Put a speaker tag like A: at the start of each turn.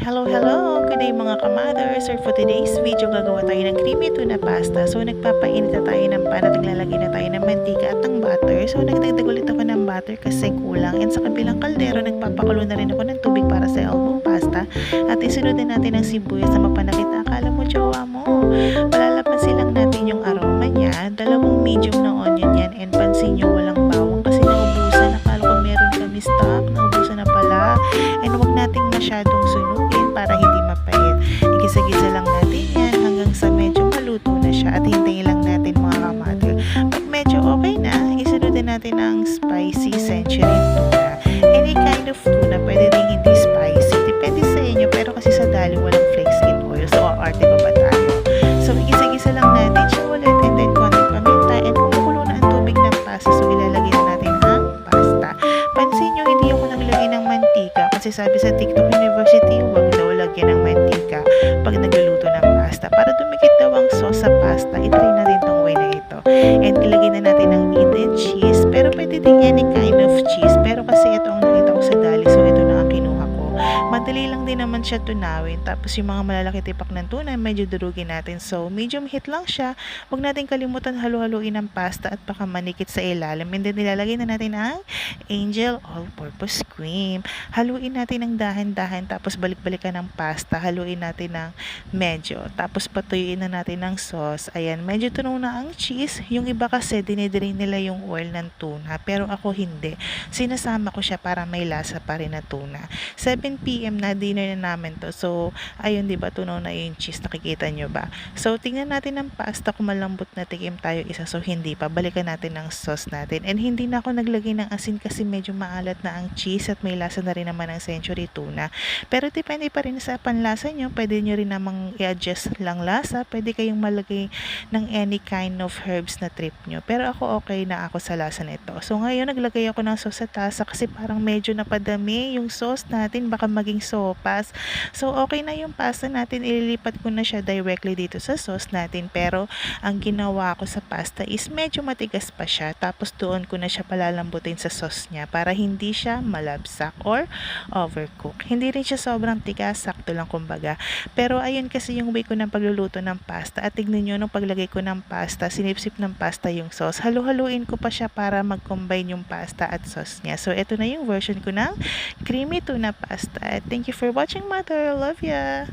A: Hello, hello! Good day mga kamothers! So for today's video, gagawa tayo ng creamy tuna pasta. So nagpapainit na tayo ng pan at naglalagay na tayo ng mantika at ng butter. So nagdagdag ulit ako ng butter kasi kulang. And sa kabilang kaldero, nagpapakulo na rin ako ng tubig para sa elbow pasta. At isunod din natin ang sibuyas na mapanakit na akala mo jowa mo. Palalapasin lang natin yung aroma niya. Dalawang medium na onion yan. And pansin nyo, walang bawang kasi naubusan. Akala ko meron kami stock. Naubusan na pala. And huwag nating masyadong sunugin para hindi mapait. Igisa-gisa lang natin yan hanggang sa medyo maluto na siya at hintayin lang natin mga kamother. Pag medyo okay na, isunod din natin ang spicy century tuna. Any kind of tuna, pwede rin hindi spicy. Depende sa inyo, pero kasi sa dali walang flakes in oil. So, arte pa ba tayo? So, igisa-gisa lang natin siya ulit and then konting paminta and kumukulo na ang tubig ng pasta. So, ilalagay na natin ang pasta. Pansin nyo, hindi ako naglagay ng mantika kasi sabi sa TikTok University, huwag daw lagyan ng mantika pag nagluluto ng pasta. Para dumikit daw ang sauce sa pasta, itry natin tong way na ito. And ilagay na natin ang meat and cheese, pero pwede din any kind of cheese. Pero kasi ito ang nakita ko sa dali, so ito na ang kinuha ko. Madali lang din naman siya tunawin. Tapos yung mga malalaki tipak ng tuna, medyo durugin natin. So, medium heat lang siya. Huwag natin kalimutan halu-haluin ang pasta at baka manikit sa ilalim. And then, nilalagay na natin ang Angel All-Purpose Cream. Haluin natin ng dahan-dahan. Tapos, balik-balikan ng pasta. Haluin natin ng medyo. Tapos, patuyuin na natin ng sauce. Ayan, medyo tunaw na ang cheese. Yung iba kasi, dinidrain nila yung oil ng tuna. Pero ako hindi. Sinasama ko siya para may lasa pa rin na tuna. 7 PM na dinner na namin to. So, ayun, diba, tunaw na yung cheese. Nakikita nyo ba? So, tingnan natin ang pasta kung malambot na tikim tayo isa. So, hindi pa. Balikan natin ang sauce natin. And hindi na ako naglagay ng asin kasi medyo maalat na ang cheese at may lasa na rin naman ang century tuna. Pero depende pa rin sa panlasa nyo. Pwede nyo rin namang i-adjust lang lasa. Pwede kayong malagay ng any kind of herbs na trip nyo. Pero ako okay na ako sa lasa nito. So, ngayon, naglagay ako ng sauce sa tasa kasi parang medyo napadami yung sauce natin. Baka maging sopas. So, okay na yung pasta natin. Ililipat ko na siya directly dito sa sauce natin. Pero, ang ginawa ko sa pasta is medyo matigas pa siya. Tapos, doon ko na siya palalambutin sa sauce niya para hindi siya malabsak or overcook. Hindi rin siya sobrang tigas. Sakto lang kumbaga. Pero, ayun kasi yung way ko ng pagluluto ng pasta. At tignan nyo, nung paglagay ko ng pasta, sinipsip ng pasta yung sauce. Halu-haluin ko pa siya para mag-combine yung pasta at sauce niya. So, ito na yung version ko ng creamy tuna pasta. Thank you for watching, mother. Love ya!